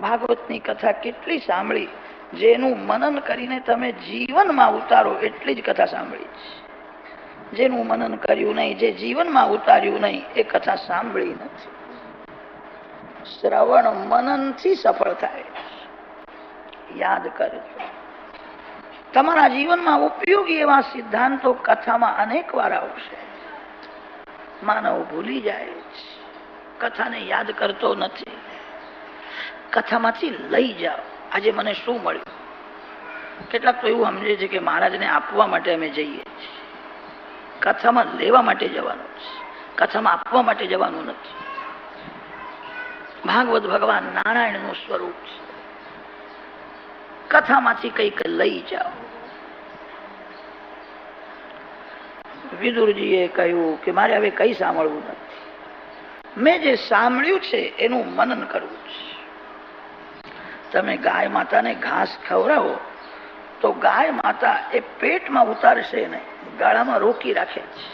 ભાગવતની કથા કેટલી સાંભળી, જેનું મનન કરીને તમે જીવનમાં ઉતારો એટલી જ કથા સાંભળી છે. જેનું મનન કર્યું નહીં, જે જીવનમાં ઉતાર્યું નહીં, એ કથા સાંભળી નથી. શ્રવણ મનન થી સફળ થાય. યાદ કરજો, તમારા જીવનમાં ઉપયોગી એવા સિદ્ધાંતો કથામાં અનેક વાર આવશે. માનવ ભૂલી જાય છે, કથાને યાદ કરતો નથી. કથામાંથી લઈ જાઓ, આજે મને શું મળ્યું. કેટલાક તો એવું સમજે છે કે મહારાજને આપવા માટે અમે જઈએ છીએ. કથામાં લેવા માટે જવાનું છે, કથામાં આપવા માટે જવાનું નથી. ભાગવત ભગવાન નારાયણનું સ્વરૂપ છે. કથામાંથી કંઈક લઈ જાઓ. વિદુરજીએ કહ્યું કે મારે હવે કઈ સાંભળવું નથી, મેં જે સાંભળ્યું છે એનું મનન કરવું છે. તમે ગાય માતાને ઘાસ ખવડાવો તો ગાય માતા એ પેટમાં ઉતારશે ને, ગળામાં રોકી રાખે છે.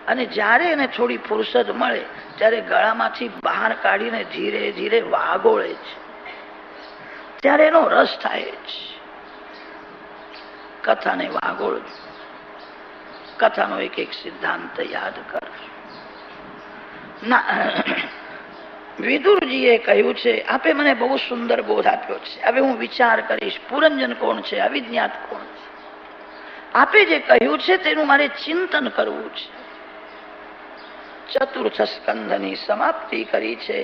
અને જ્યારે એને થોડી ફુરસદ મળે ત્યારે ગળામાંથી બહાર કાઢીને ધીરે ધીરે વાગોળે છે, ત્યારે એનો રસ થાય છે. કથાને વાગોળજો. કથાનો એક એક સિદ્ધાંત યાદ કરજો. વિદુરજીએ કહ્યું છે, આપે મને બહુ સુંદર બોધ આપ્યો છે, હવે હું વિચાર કરીશ પુરંજન કોણ છે, અવિજ્ઞાત કોણ છે. આપે જે કહ્યું છે તેનું મારે ચિંતન કરવું છે. ચતુર્થ સ્કંધની સમાપ્તિ કરી છે,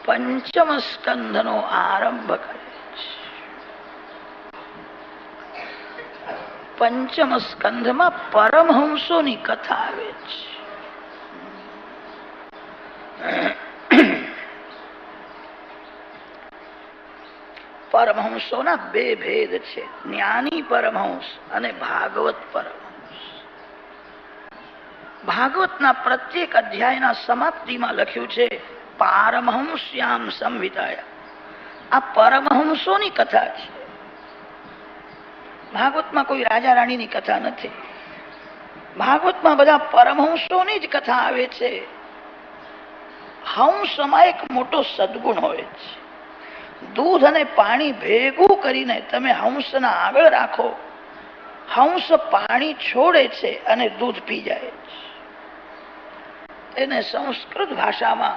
પંચમ સ્કંધનો આરંભ કરે છે. પંચમ સ્કંધમાં પરમહંસોની કથા આવે છે. પરમહંસોના બે ભેદ છે, જ્ઞાની પરમહંસ અને ભાગવત પરમહંસ. ભાગવતના પ્રત્યેક અધ્યાયના સમાપ્તિમાં લખ્યું છે પારમહંસ્યામ સંહિતાયા. આ પરમહંસોની કથા છે. ભાગવતમાં કોઈ રાજા રાણીની કથા નથી. ભાગવતમાં બધા પરમહંસોની જ કથા આવે છે. હંસમાં એક મોટો સદગુણ હોય છે. દૂધ અને પાણી ભેગું કરીને તમે હંસના આગળ રાખો, હંસ પાણી છોડે છે અને દૂધ પી જાય છે. એને સંસ્કૃત ભાષામાં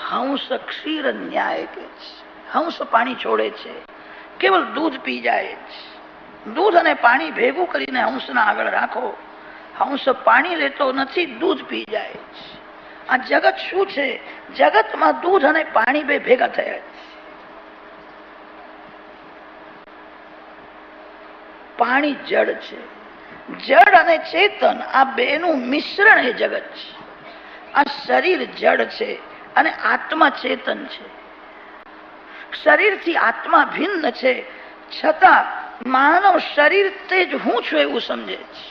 હંસ ક્ષીર ન્યાય કે છે. હંસ પાણી છોડે છે, કેવળ દૂધ પી જાય છે. દૂધ અને પાણી ભેગું કરીને હંસના આગળ રાખો, હંસ પાણી લેતો નથી, દૂધ પી જાય છે. આ જગત શું છે? જગતમાં દૂધ અને પાણી બે ભેગા થયા છે. પાણી જળ છે, જળ અને ચેતન આ બેનું મિશ્રણ એ જગત છે. આ શરીર જળ છે અને આત્મા ચેતન છે. શરીરથી આત્મા ભિન્ન છે, છતાં માનવ શરીર તે જ હું છું એવું સમજે છે.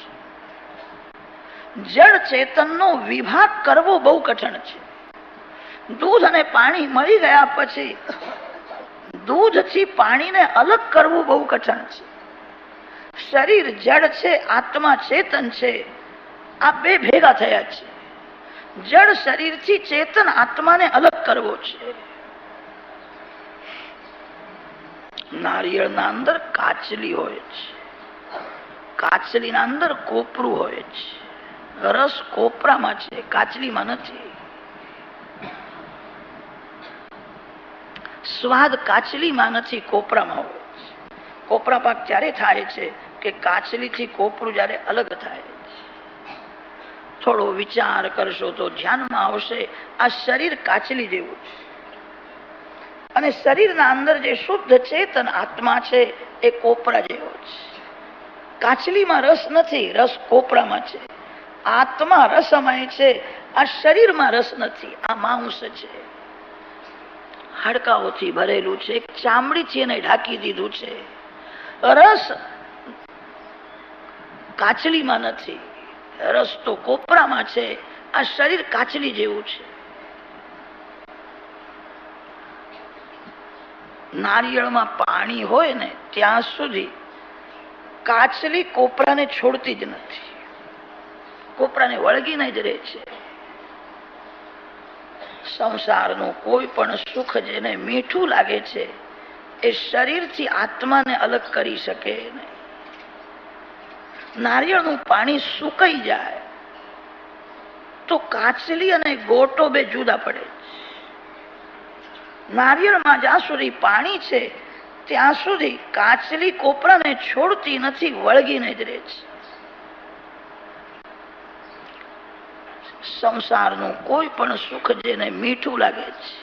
જળ ચેતનનો વિભાગ કરવો બહુ કઠણ છે. દૂધ અને પાણી મળી ગયા પછી દૂધથી પાણીને અલગ કરવું બહુ કઠણ છે. શરીર જળ છે, આત્મા ચેતન છે, આ બે ભેગા થયા છે. જળ શરીરથી ચેતન આત્માને અલગ કરવો છે. નારિયેળના અંદર કાચલી હોય છે, કાચલીના અંદર કોપરું હોય છે. રસ કોપરામાં છે, કાચલીમાં નથી. સ્વાદ કાચલીમાં નથી, કોપરામાં હોય છે. કોપરા પાક ત્યારે થાય છે કે કાચલીથી કોપરું જ્યારે અલગ થાય છે. થોડો વિચાર કરશો તો ધ્યાનમાં આવશે, આ શરીર કાચલી જેવું છે અને શરીરના અંદર જે શુદ્ધ ચેતન આત્મા છે એ કોપરા જેવો છે. કાચલીમાં રસ નથી, રસ કોપરામાં છે. આત્મા રસમય છે, આ શરીરમાં રસ નથી, આ માંસ છે. હાડકાઓથી ભરેલું છે, ચામડીથી એને ઢાંકી દીધું છે. રસ કાચલીમાં નથી, રસ તો કોપરામાં છે. આ શરીર કાચલી જેવું છે. નારિયેળમાં પાણી હોય ને ત્યાં સુધી કાચલી કોપરાને છોડતી જ નથી, કોપરાને વળગીને જ રહે છે. સંસારનું કોઈ પણ સુખ જેને મીઠું લાગે છે એ શરીરથી આત્માને અલગ કરી શકે નહીં. નારિયેળનું પાણી સુકાઈ જાય તો કાચલી અને ગોટો બે જુદા પડે. નારિયેળમાં જ્યાં સુધી પાણી છે ત્યાં સુધી કાચલી કોપરાને છોડતી નથી, વળગીને જ રહે છે. સંસારનું કોઈ પણ સુખ જેને મીઠું લાગે છે,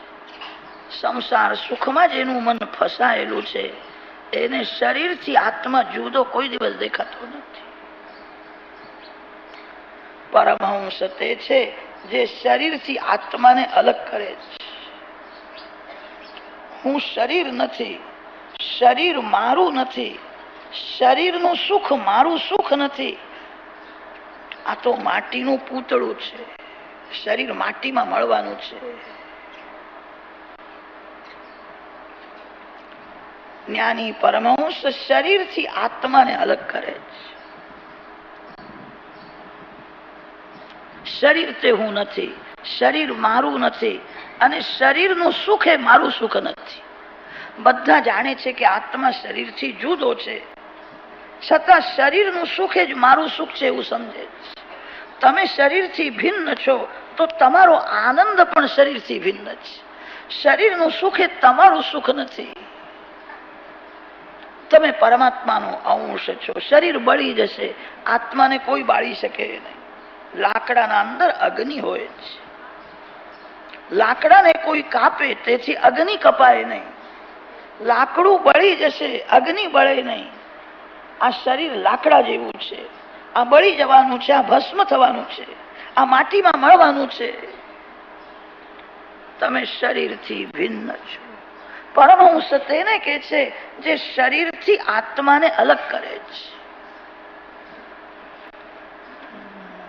સંસાર સુખમાં જેનું મન ફસાયેલું છે, એને શરીરથી આત્મા જુદો કોઈ દિવસ દેખાતો નથી. પરમહંસ તે છે જે શરીરથી આત્માને અલગ કરે છે. હું શરીર નથી, શરીર મારું નથી, શરીરનું સુખ મારું સુખ નથી. આ તો માટીનું પૂતળું છે, શરીર માટીમાં મળવાનું છે. જ્ઞાની પરમહંસ શરીરથી આત્માને અલગ કરે છે. શરીર તે હું નથી, શરીર મારું નથી, અને શરીરનું સુખ એ મારું સુખ નથી. બધા જાણે છે કે આત્મા શરીરથી જુદો છે, છતાં શરીરનું સુખ જ મારું સુખ છે એવું સમજે છે. તમે શરીરથી ભિન્ન છો તો તમારો આનંદ પણ શરીરથી ભિન્ન છે. શરીરનું સુખ એ તમારું સુખ નથી. તમે પરમાત્માનો અંશ છો. શરીર બળી જશે, આત્માને કોઈ બાળી શકે નહીં. લાકડાના અંદર અગ્નિ હોય છે, લાકડાને કોઈ કાપે તેથી અગ્નિ કપાય નહીં. લાકડું બળી જશે, અગ્નિ બળે નહીં. આ શરીર લાકડા જેવું છે, આ બળી જવાનું છે, આ ભસ્મ થવાનું છે, આ માટીમાં મળવાનું છે. તમે શરીરથી ભિન્ન છો. પરમહંસ તેને કે છે જે શરીરથી આત્માને અલગ કરે છે.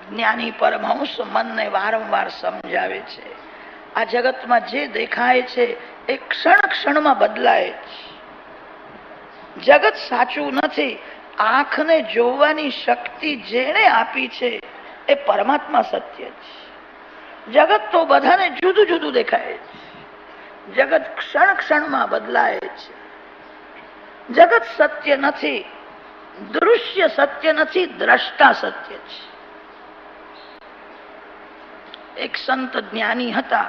જ્ઞાની પરમહંસ મનને વારંવાર સમજાવે છે, આ જગતમાં જે દેખાય છે એ ક્ષણ ક્ષણમાં બદલાય છે. જગત સાચું નથી. આંખને જોવાની શક્તિ જેણે આપી છે એ પરમાત્મા સત્ય છે. જગત તો બધાને જુદું જુદું દેખાય છે. જગત ક્ષણ ક્ષણમાં બદલાય છે. જગત સત્ય નથી, દૃશ્ય સત્ય નથી, દ્રષ્ટા સત્ય છે. એક સંત જ્ઞાની હતા,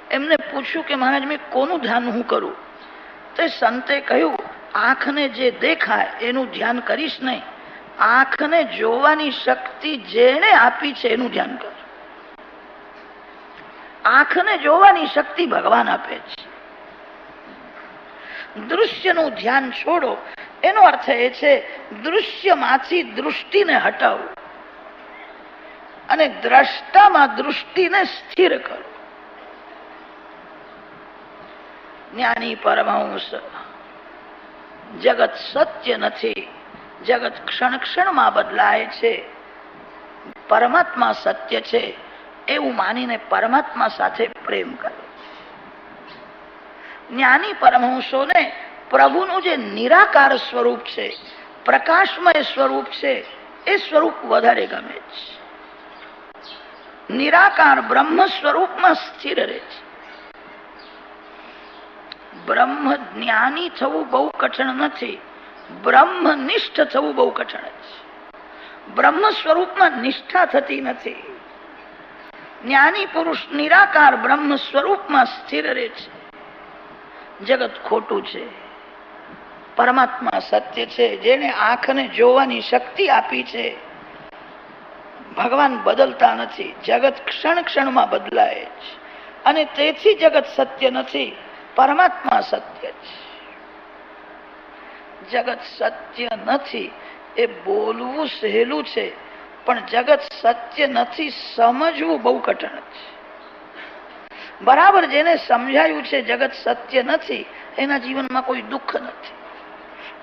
એમને પૂછ્યું કે મહારાજ મેં કોનું ધ્યાન હું કરું? તે સંતે કહ્યું, આંખને જે દેખાય એનું ધ્યાન કરીશ નહીં, આંખને જોવાની શક્તિ જેણે આપી છે એનું ધ્યાન કર. આંખને જોવાની શક્તિ ભગવાન આપે છે. દૃશ્યનું ધ્યાન છોડો, એનો અર્થ એ છે દૃશ્યમાંથી દૃષ્ટિને હટાવો અને દ્રષ્ટામાં દૃષ્ટિને સ્થિર કરો. જ્ઞાની પરમહંસ જગત સત્ય નથી, જગત ક્ષણ ક્ષણમાં બદલાય છે, પરમાત્મા સત્ય છે એવું માનીને પરમાત્મા સાથે પ્રેમ કરે. જ્ઞાની પરમહંસોને પ્રભુનું જે નિરાકાર સ્વરૂપ છે, પ્રકાશમય સ્વરૂપ છે, એ સ્વરૂપ વધારે ગમે છે. નિરાકાર બ્રહ્મ સ્વરૂપમાં સ્થિર રહે છે. બ્રહ્મ જ્ઞાની થવું બહુ કઠણ નથી, બ્રહ્મનિષ્ઠ થવું બહુ કઠણ છે. બ્રહ્મ સ્વરૂપમાં નિષ્ઠા થતી નથી. જ્ઞાની પુરુષ નિરાકાર બ્રહ્મ સ્વરૂપમાં સ્થિર રહે છે. જગત ખોટું છે, પરમાત્મા સત્ય છે. જેને આંખને જોવાની શક્તિ આપી છે, ભગવાન બદલતા નથી. જગત ક્ષણ ક્ષણમાં બદલાય છે અને તેથી જગત સત્ય નથી, પરમાત્મા સત્ય છે. જગત સત્ય નથી એ બોલવું સહેલું છે, પણ જગત સત્ય નથી સમજવું બહુ કઠણ છે. બરાબર જેને સમજાયું છે જગત સત્ય નથી, એના જીવનમાં કોઈ દુઃખ નથી.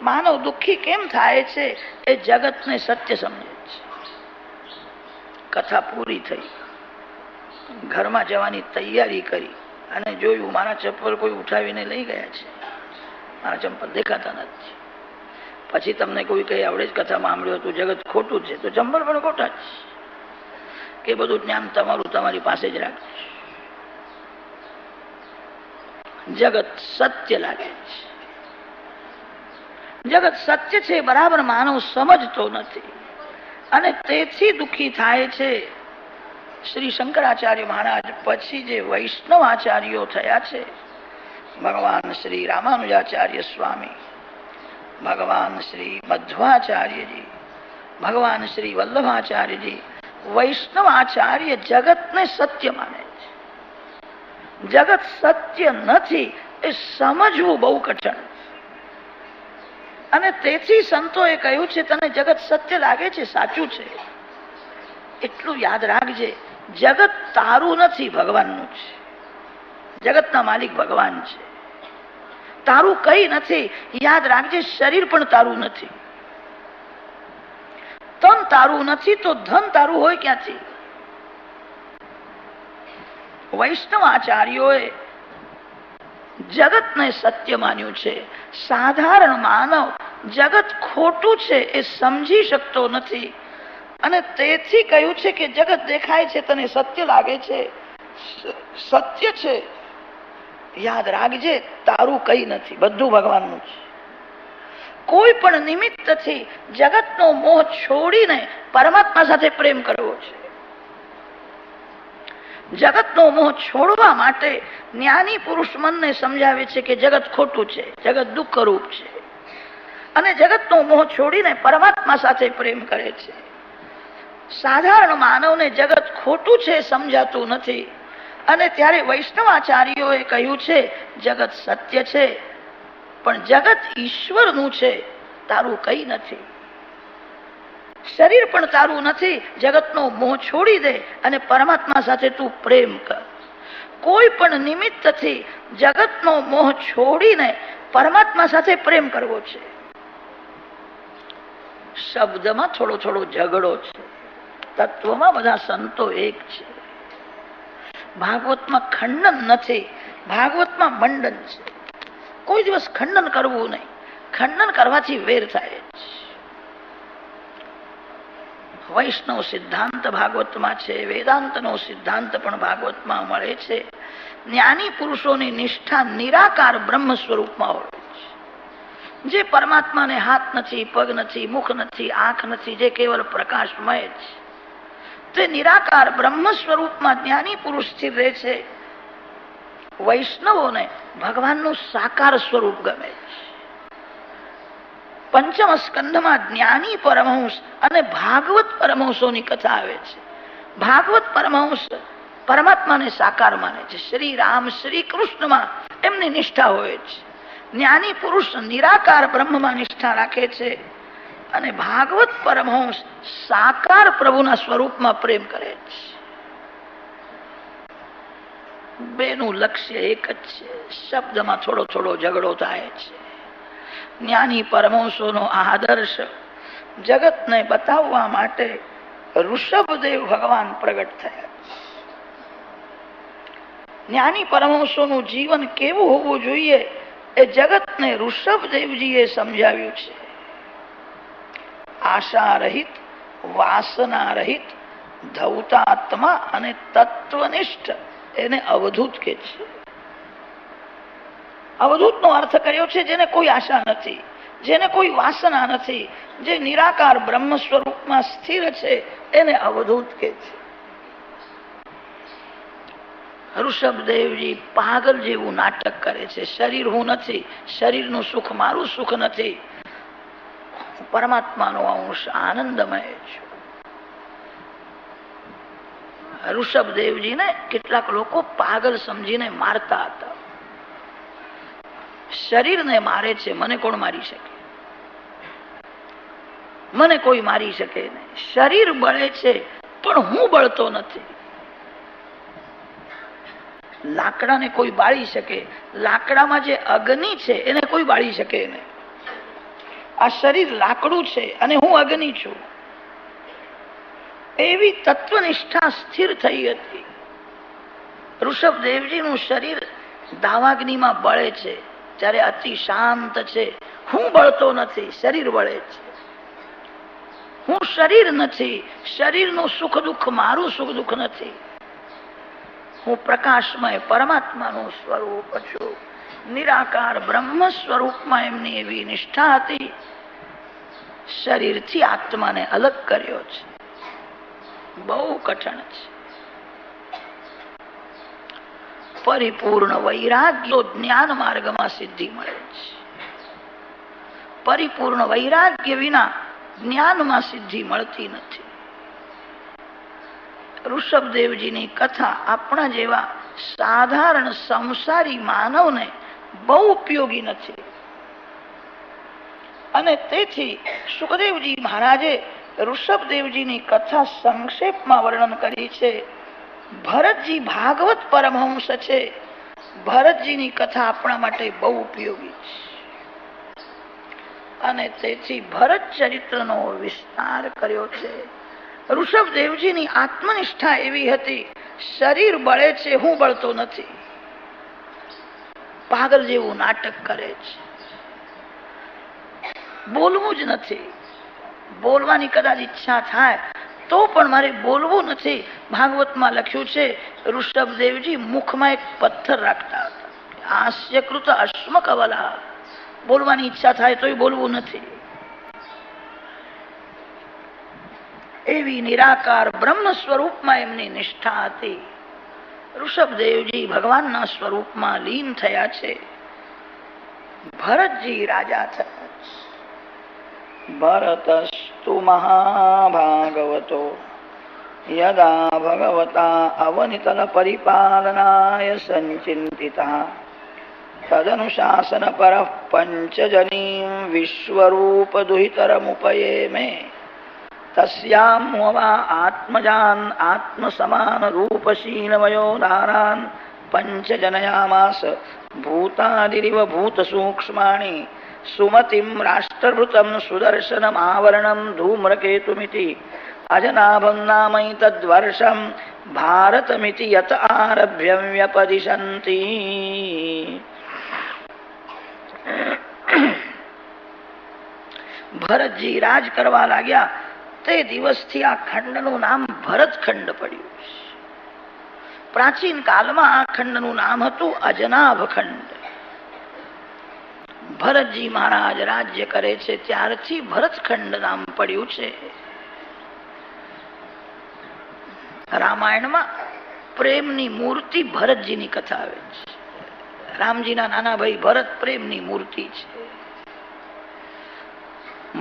માનવ દુઃખી કેમ થાય છે? એ જગતને સત્ય સમજે છે. કથા પૂરી થઈ, ઘરમાં જવાની તૈયારી કરી અને જોયું મારા ચપ્પલ કોઈ ઉઠાવીને લઈ ગયા છે, મારા ચંપલ દેખાતા નથી. પછી તમને કોઈ કઈ આવડે જ કથામાં સાંભળ્યું હતું જગત ખોટું છે, તો ચંપલ પણ ખોટા જ છે. કે બધું જ્ઞાન તમારું તમારી પાસે જ રાખજો. જગત સત્ય લાગે છે. જગત સત્ય છે બરાબર માનવ સમજતો નથી અને તેથી દુઃખી થાય છે. શ્રી શંકરાચાર્ય મહારાજ પછી જે વૈષ્ણવ આચાર્યો થયા છે, ભગવાન શ્રી રામાનુજાચાર્ય સ્વામી, ભગવાન શ્રી મધ્વાચાર્યજી, ભગવાન શ્રી વલ્લભાચાર્યજી, વૈષ્ણવ આચાર્ય જગતને સત્ય માને છે. જગત સત્ય નથી એ સમજવું બહુ કઠણ છે. અને તેથી સંતોએ કહ્યું છે તને જગત સત્ય લાગે છે, સાચું છે, એટલું યાદ રાખજે, જગત તારું નથી, ભગવાનનું છે. જગતના માલિક ભગવાન છે. તારું કઈ નથી. યાદ રાખજે, શરીર પણ તારું નથી. તન તારું નથી તો ધન તારું હોય ક્યાંથી? વૈષ્ણવ આચાર્યોએ જગતને સત્ય માન્યું છે. સાધારણ માનવ જગત ખોટું છે એ સમજી શકતો નથી અને તેથી કહ્યું છે કે જગત દેખાય છે તને સત્ય લાગે છે, સત્ય છે. યાદ રાખજે, તારું કઈ નથી, બધું ભગવાનનું છે. કોઈ પણ નિમિત્તથી જગતનો મોહ છોડીને પરમાત્મા સાથે પ્રેમ કરવો છે. જગતનો મોહ છોડવા માટે જ્ઞાની પુરુષ મનને સમજાવે છે કે જગત ખોટું છે, જગત દુઃખરૂપ છે અને જગતનો મોહ છોડીને પરમાત્મા સાથે પ્રેમ કરે છે. સાધારણ માનવને જગત ખોટું છે સમજાતું નથી અને ત્યારે વૈષ્ણવાચાર્યોએ કહ્યું છે જગત સત્ય છે પણ જગત ઈશ્વરનું છે, તારું કઈ નથી. શરીર પણ તારું નથી. જગતનો મોહ છોડી દે અને પરમાત્મા સાથે તું પ્રેમ કર. કોઈ પણ નિમિત્તથી જગતનો મોહ છોડીને પરમાત્મા સાથે પ્રેમ કરવો છે. શબ્દમાં થોડો થોડો ઝઘડો છે, તત્વમાં બધા સંતો એક છે. ભાગવતમાં ખંડન નથી, ભાગવતમાં મંડન છે. કોઈ દિવસ ખંડન કરવું નહીં. ખંડન કરવાથી વેર થાય છે. વૈષ્ણવ સિદ્ધાંત ભાગવતમાં છે, વેદાંતનો સિદ્ધાંત પણ ભાગવતમાં મળે છે. જ્ઞાની પુરુષોની નિષ્ઠા નિરાકાર બ્રહ્મ સ્વરૂપમાં હોય છે. જે પરમાત્માને હાથ નથી, પગ નથી, મુખ નથી, આંખ નથી, જે કેવલ પ્રકાશમય છે, તે નિરાકાર બ્રહ્મ સ્વરૂપમાં જ્ઞાની પુરુષ સ્થિર રહે છે. વૈષ્ણવોને ભગવાનનું સાકાર સ્વરૂપ ગમે છે. પંચમ સ્કંધમાં જ્ઞાની પરમહંસ અને ભાગવત પરમહંસોની કથા આવે છે. ભાગવત પરમહંસ પરમાત્માને સાકાર માને છે. શ્રી રામ, શ્રી કૃષ્ણમાં એમની નિષ્ઠા હોય છે. જ્ઞાની પુરુષ નિરાકાર બ્રહ્મમાં નિષ્ઠા રાખે છે અને ભાગવત પરમહંસ સાકાર પ્રભુના સ્વરૂપમાં પ્રેમ કરે છે. બેનું લક્ષ્ય એક જ છે. શબ્દમાં થોડો થોડો ઝઘડો થાય છે. જ્ઞાની પરમહંસોનો આદર્શ જગતને બતાવવા માટે ઋષભદેવ ભગવાન પ્રગટ થયા. જ્ઞાની પરમહંસોનું જીવન કેવું હોવું જોઈએ એ જગતને ઋષભદેવજીએ સમજાવ્યું છે. આશા રહિત, વાસના રહિત, ધૌતાત્મા અને તત્વનિષ્ઠ એને અવધૂત કે છે. અવધૂત નો અર્થ કર્યો છે જેને કોઈ આશા નથી, જેને કોઈ વાસના નથી, જે નિરાકાર બ્રહ્મ સ્વરૂપમાં સ્થિર છે એને અવધૂત કે છે. ઋષભદેવજી પાગલ જેવું નાટક કરે છે. શરીર હું નથી, શરીરનું સુખ મારું સુખ નથી, પરમાત્માનો અંશ આનંદમય છું. ઋષભદેવજીને કેટલાક લોકો પાગલ સમજીને મારતા હતા. શરીરને મારે છે, મને કોણ મારી શકે? મને કોઈ મારી શકે નહીં. શરીર બળે છે પણ હું બળતો નથી. લાકડાને કોઈ બાળી શકે, લાકડામાં જે અગ્નિ છે એને કોઈ બાળી શકે નહીં. આ શરીર લાકડું છે અને હું અગ્નિ છું. એવી તત્વનિષ્ઠા સ્થિર થઈ હતી. ઋષભદેવજીનું શરીર દાવાગ્નિમાં બળે છે ત્યારે અતિ શાંત છે. હું બળતો નથી, શરીર બળે છે. હું શરીર નથી, શરીરનું સુખ દુઃખ મારું સુખ દુઃખ નથી. હું પ્રકાશમય પરમાત્માનું સ્વરૂપ છું. નિરાકાર બ્રહ્મ સ્વરૂપમાં એમની એવી નિષ્ઠા હતી, શરીરથી આત્માને અલગ કર્યો છે. બહુ કઠણ છે. પરિપૂર્ણ વૈરાગ્ય જ્ઞાન માર્ગમાં સિદ્ધિ મળે છે. પરિપૂર્ણ વૈરાગ્ય વિના જ્ઞાનમાં સિદ્ધિ મળતી નથી. ઋષભદેવજીની કથા આપણા જેવા સાધારણ સંસારી માનવને બહુ ઉપયોગી નથી. અને તેથી સુખદેવજી મહારાજે ઋષભદેવજીની કથા સંક્ષેપમાં વર્ણન કરી છે. ભરતજી ભાગવત પરમહંસ છે. ભરતજીની કથા આપણા માટે બહુ ઉપયોગી છે. અને તેથી ભરત ચરિત્રનો વિસ્તાર કર્યો છે. ઋષભદેવજીની આત્મનિષ્ઠા એવી હતી, શરીર બળે છે, હું બળતો નથી. પાગલ જેવું નાટક કરે છે. બોલવું જ નથી. બોલવાની કદાચ ઈચ્છા થાય તો પણ મારે બોલવું નથી. ભાગવતમાં લખ્યું છે ઋષભદેવજી મુખમાં એક પથ્થર રાખતા હતા. હાસ્યકૃત અશ્મ કવલા. બોલવાની ઈચ્છા થાય તોય બોલવું નથી. એવી નિરાકાર બ્રહ્મ સ્વરૂપમાં એમની નિષ્ઠા હતી. ઋષભદેવજી ભગવાનના સ્વરૂપમાં લીન થયા છે. ભરતજી રાજા થયા. ભરતસ્તુ મહાભાગવતો યદા ભગવતા અવનિતલ પરિપાલનાય સંચિંતિતઃ તદનુશાસન પરઃ પંચજનીં વિશ્વરૂપ દુહિતરમુપયેમે તસ્યામ વા આત્મજાન આત્મસમાન રૂપશીલમયો દારાન પંચજનયામાસ ભૂતાદિરિવ ભૂતસૂક્ષ્માણિ સુમતિમ રાષ્ટ્રભૃતમ સુદર્શનમ આવરણમ ધૂમ્રકેતુમિતિ અજનાભં નામૈતદ્વર્ષમ ભારતમિતિ યત આરભ્ય વ્યપદિશન્તિ. ભરતજી રાજ કરવા લાગ્યા તે દિવસથી આ ખંડનું નામ ભરતખંડ પડ્યું. પ્રાચીન કાળમાં આ ખંડનું નામ હતું અજનાભ ખંડ. ભરતજી મહારાજ રાજ્ય કરે છે ત્યારથી ભરતખંડ નામ પડ્યું છે. રામાયણમાં પ્રેમની મૂર્તિ ભરતજીની કથા આવે છે. રામજીના નાના ભાઈ ભરત પ્રેમની મૂર્તિ છે.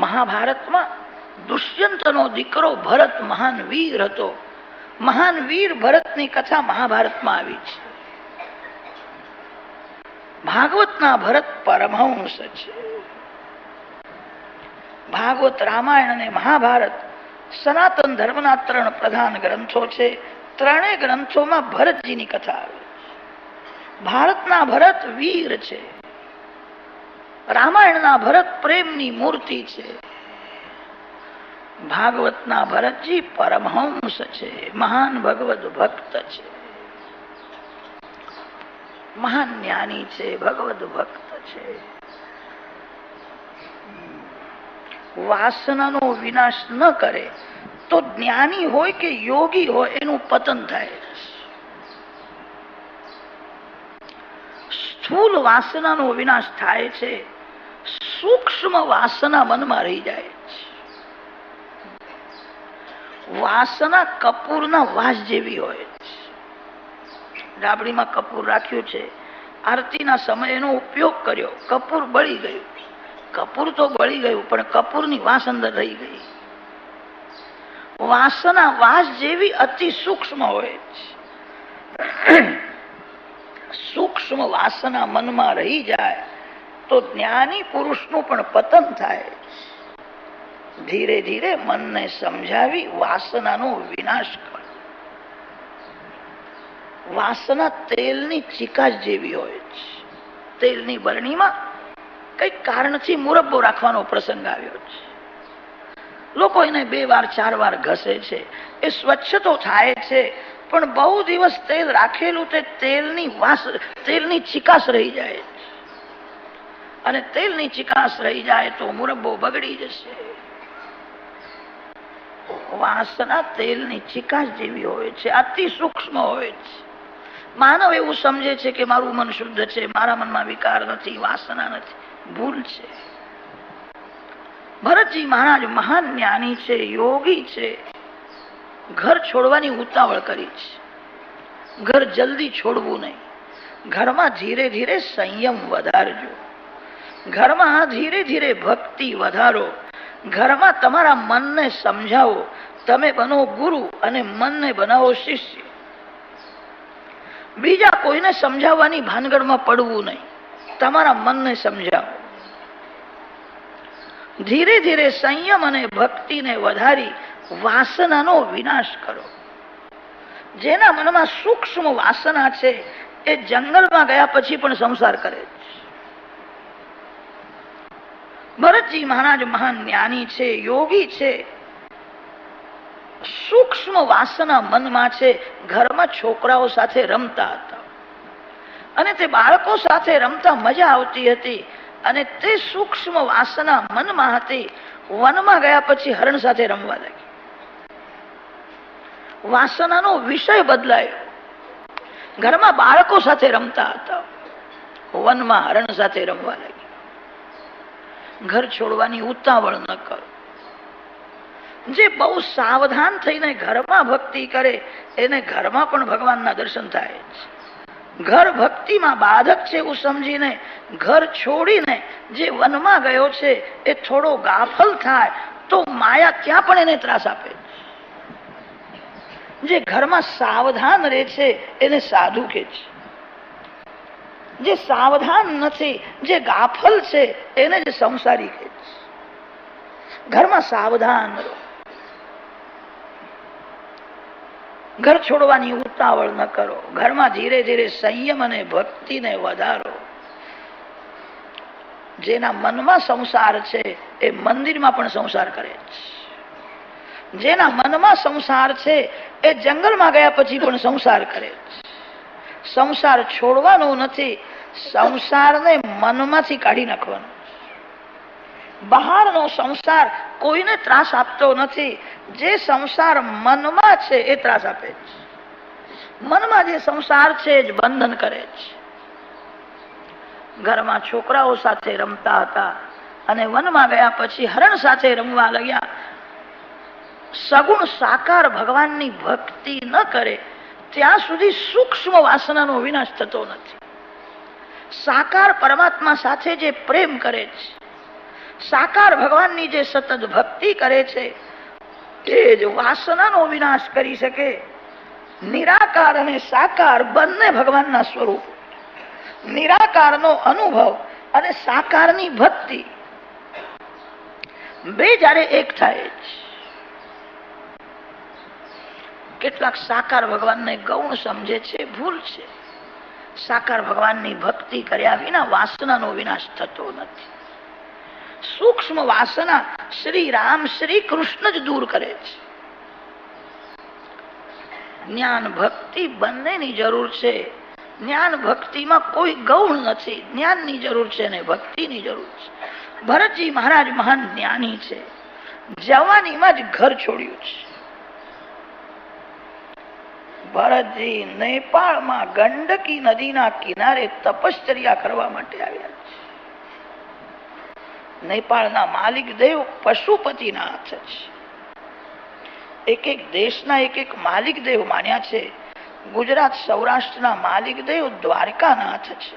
મહાભારતમાં દુષ્યંતનો દીકરો ભરત મહાન વીર હતો. મહાન વીર ભરતની કથા મહાભારતમાં આવી છે. ભાગવતના ભરત પરમહંસ છે. ભાગવત, રામાયણ અને મહાભારત સનાતન ધર્મના 3 પ્રધાન ગ્રંથો છે. ત્રણેય ગ્રંથોમાં ભરતજીની કથા આવે છે. ભારતના ભરત વીર છે. રામાયણના ભરત પ્રેમની મૂર્તિ છે. ભાગવતના ભરતજી પરમહંસ છે. મહાન ભગવદ ભક્ત છે. મહાન જ્ઞાની છે. ભગવદ ભક્ત છે. વાસનાનો વિનાશ ન કરે તો જ્ઞાની હોય કે યોગી હોય એનું પતન થાય. સ્થૂલ વાસનાનો વિનાશ થાય છે. સૂક્ષ્મ વાસના મનમાં રહી જાય છે. વાસના કપૂરના વાસ જેવી હોય છે. ડાબડીમાં કપૂર રાખ્યું છે. આરતીના સમય એનો ઉપયોગ કર્યો. કપૂર બળી ગયું. કપૂર તો બળી ગયું પણ કપૂરની વાસ અંદર રહી ગઈ. વાસના વાસ જેવી અતિ સૂક્ષ્મ હોય છે. સૂક્ષ્મ વાસના મનમાં રહી જાય તો જ્ઞાની પુરુષનું પણ પતન થાય. ધીરે ધીરે મનને સમજાવી વાસનાનો વિનાશ કરો. વાસના તેલની ચિકાસ જેવી હોય છે. તેલની બરણીમાં કઈક કારણથી મુરબ્બો રાખવાનો પ્રસંગ આવ્યો છે. લોકો એને 2 વાર 4 વાર ઘસે છે. એ સ્વચ્છ તો થાય છે પણ બહુ દિવસ તેલ રાખેલું તે તેલની ચિકાસ રહી જાય છે. અને તેલની ચિકાસ રહી જાય તો મુરબ્બો બગડી જશે. વાસના તેલની ચિકાસ જેવી હોય છે. અતિ સૂક્ષ્મ હોય છે. માનવ એવું સમજે છે કે મારું મન શુદ્ધ છે, મારા મનમાં વિકાર નથી, વાસના નથી. ભૂલ છે. ભરતજી મહારાજ મહાન જ્ઞાની છે, યોગી છે. ઘર છોડવાની ઉતાવળ કરી છે. ઘર જલ્દી છોડવું નહીં. ઘરમાં ધીરે ધીરે સંયમ વધારજો. ઘરમાં ધીરે ધીરે ભક્તિ વધારો. ઘરમાં તમારા મનને સમજાવો. તમે બનો ગુરુ અને મનને બનાવો શિષ્ય. બીજા કોઈને સમજાવવાની ભાનગડમાં પડવું નહીં. તમારા મનને સમજાવો. ધીરે ધીરે સંયમ અને ભક્તિને વધારી વાસનાનો વિનાશ કરો. જેના મનમાં સૂક્ષ્મ વાસના છે એ જંગલમાં ગયા પછી પણ સંસાર કરે છે. ભરતજી મહારાજ મહાન જ્ઞાની છે, યોગી છે. સૂક્ષ્મ વાસના મનમાં છે. ઘરમાં છોકરાઓ સાથે રમતા હતા અને તે બાળકો સાથે રમતા મજા આવતી હતી અને તે સૂક્ષ્મ વાસના મનમાં હતી. વનમાં ગયા પછી હરણ સાથે રમવા લાગી. વાસનાનો વિષય બદલાયો. ઘરમાં બાળકો સાથે રમતા હતા, વનમાં હરણ સાથે રમવા લાગી. ઘર છોડવાની ઉતાવળ ન કરો. જે બહુ સાવધાન થઈને ઘરમાં ભક્તિ કરે એને ઘરમાં પણ ભગવાનના દર્શન થાય છે. ઘર ભક્તિમાં બાધક છે એવું સમજીને ઘર છોડીને જે વનમાં ગયો છે એ થોડો ગાફલ થાય તો માયા ત્યાં પણ એને ત્રાસ આપે. જે ઘરમાં સાવધાન રહે છે એને સાધુ કે છે. જે સાવધાન નથી, જે ગાફલ છે એને જ સંસારી કે છે. ઘરમાં સાવધાન રહો. ઘર છોડવાની ઉતાવળ ન કરો. ઘરમાં ધીરે ધીરે સંયમ અને ભક્તિને વધારો. જેના મનમાં સંસાર છે એ મંદિરમાં પણ સંસાર કરે છે. જેના મનમાં સંસાર છે એ જંગલમાં ગયા પછી પણ સંસાર કરે છે. સંસાર છોડવાનો નથી, સંસારને મનમાંથી કાઢી નાખવાનો. બહારનો સંસાર કોઈને ત્રાસ આપતો નથી. જે સંસાર મનમાં છે એ ત્રાસ આપે છે. મનમાં જે સંસાર છે જ બંધન કરે છે. ઘરમાં છોકરાઓ સાથે રમતા હતા અને વનમાં ગયા પછી હરણ સાથે રમવા લાગ્યા. સગુણ સાકાર ભગવાનની ભક્તિ ન કરે ત્યાં સુધી સૂક્ષ્મ વાસનાનો વિનાશ થતો નથી. સાકાર પરમાત્મા સાથે જે પ્રેમ કરે છે, સાકાર ભગવાનની જે સતત ભક્તિ કરે છે તે જ વાસનાનો વિનાશ કરી શકે. નિરાકાર અને સાકાર બંને ભગવાનના સ્વરૂપ. નિરાકારનો અનુભવ અને સાકારની ભક્તિ બે જ્યારે એક થાય છે. કેટલાક સાકાર ભગવાનને ગૌણ સમજે છે, ભૂલ છે. સાકાર ભગવાનની ભક્તિ કર્યા વિના વાસનાનો વિનાશ થતો નથી. સૂક્ષ્મ વાસના શ્રી રામ શ્રી કૃષ્ણ જ દૂર કરે છે. જ્ઞાન ભક્તિ બંનેની જરૂર છે. જ્ઞાન ભક્તિમાં કોઈ ગૌણ નથી. જ્ઞાનની જરૂર છે અને ભક્તિની જરૂર છે. ભરતજી મહારાજ મહાન જ્ઞાની છે. જવાનીમાં જ ઘર છોડ્યું છે. ભરતજી નેપાળમાં ગંડકી નદીના કિનારે તપશ્ચર્યા કરવા માટે આવ્યા છે. નેપાળના માલિક દેવ પશુપતિનાથ છે. એક એક દેશના એક એક માલિક દેવ માન્યા છે. ગુજરાત સૌરાષ્ટ્રના માલિક દેવ દ્વારકાનાથ છે.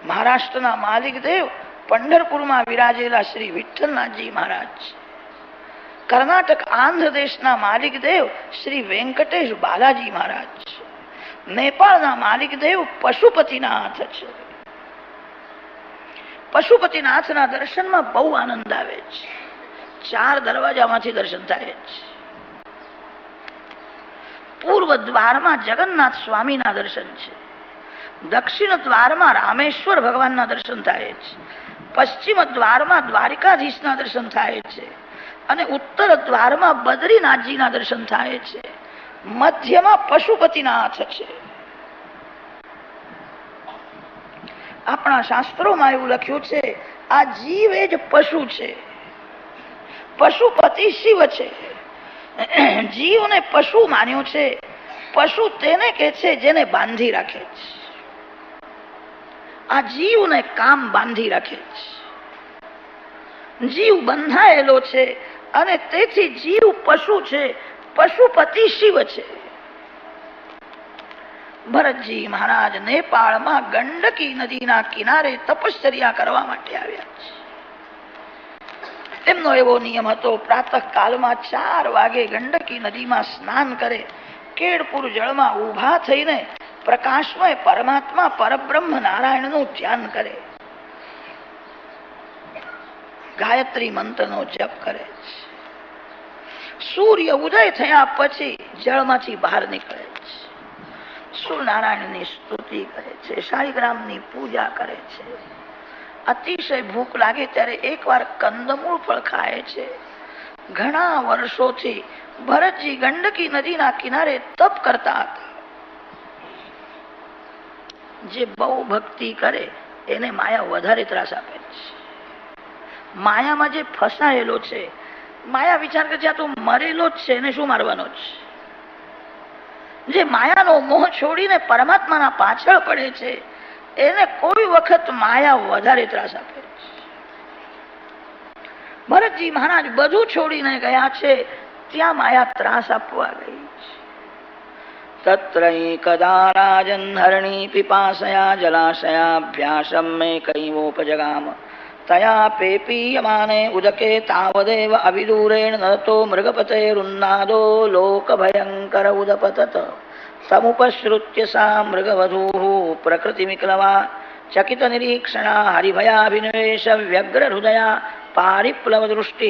મહારાષ્ટ્રના માલિક દેવ પંઢરપુરમાં વિરાજેલા શ્રી વિઠ્ઠલનાથજી મહારાજ છે. કર્ણાટક આંધ્ર દેશના માલિક દેવ શ્રી વેંકટેશ બાલાજી મહારાજ છે. નેપાળના માલિક દેવ પશુપતિનાથ છે. પશુપતિનાથના દર્શનમાં બહુ આનંદ આવે છે. 4 દરવાજામાંથી દર્શન થાય છે. પૂર્વ દ્વારમાં જગન્નાથ સ્વામીના દર્શન છે. દક્ષિણ દ્વારમાં રામેશ્વર ભગવાનના દર્શન થાય છે. પશ્ચિમ દ્વારમાં દ્વારિકાધીશના દર્શન થાય છે અને ઉત્તર દ્વારમાં બદ્રીનાથજીના દર્શન થાય છે. મધ્યમાં પશુપતિનાથ છે. આપણા શાસ્ત્રોમાં એવું લખ્યું છે આ જીવ એ જ પશુ છે, પશુપતિ શિવ છે. જીવને પશુ માન્યો છે પશુ તેને કે છે જેને બાંધી રાખે છે. આ જીવને કામ બાંધી રાખે છે. જીવ બંધાયેલો છે અને તેથી જીવ પશુ છે, પશુપતિ શિવ છે. ભરતજી મહારાજ નેપાળમાં ગંડકી નદીના કિનારે તપશ્ચર્યા કરવા માટે આવ્યા છે. એમનો એવો નિયમ હતો, પ્રાતઃ કાલમાં 4 વાગે ગંડકી નદીમાં સ્નાન કરે, કેડપુર જળમાં ઉભા થઈને પ્રકાશમય પરમાત્મા પરબ્રહ્મ નારાયણનું ધ્યાન કરે, ગાયત્રી મંત્રનો જપ કરે. સૂર્ય ઉદય થયા પછી જળમાંથી બહાર નીકળે છે, સૂર્યનારાયણની સ્તુતિ કરે છે, શાળીગ્રામની પૂજા કરે છે. અતિશય ભૂખ લાગે ત્યારે એકવાર કંદમૂળ ફળ ખાય છે. ઘણા વર્ષોથી ભરતજી ગંડકી નદીના કિનારે તપ કરતા હતા. જે બહુ ભક્તિ કરે એને માયા વધારે ત્રાસ આપે છે. માયામાં જે ફસાયેલો છે, માયા વિચાર કરે છે આ તો મરેલો જ છે, એને શું મારવાનો છે. જે માયાનો મોહ છોડીને પરમાત્માના પાછળ પડે છે એને કોઈ વખત માયા વધારે ત્રાસ આપે છે. ભરતજી મહારાજ બધું છોડીને ગયા છે, ત્યાં માયા ત્રાસ આપવા ગઈ છે. તત્રૈકદા રાજન હરણી પિપાસયા જલાશયાભ્યાસમ મે કૈવોપજગામ તયા પેપીયમાને ઉદકે તાવદેવ અવિદૂરેણ નરતો મૃગપતેરુન્નાદો લોકભયંકર ઉદપતત સમુપશ્રુત્ય સા મૃગવધૂ પ્રકૃતિમિક્લવા ચકિત નિરીક્ષણા હરિભયાભિનિવેશ વ્યગ્ર હૃદયા પારિપ્લવ દૃષ્ટિ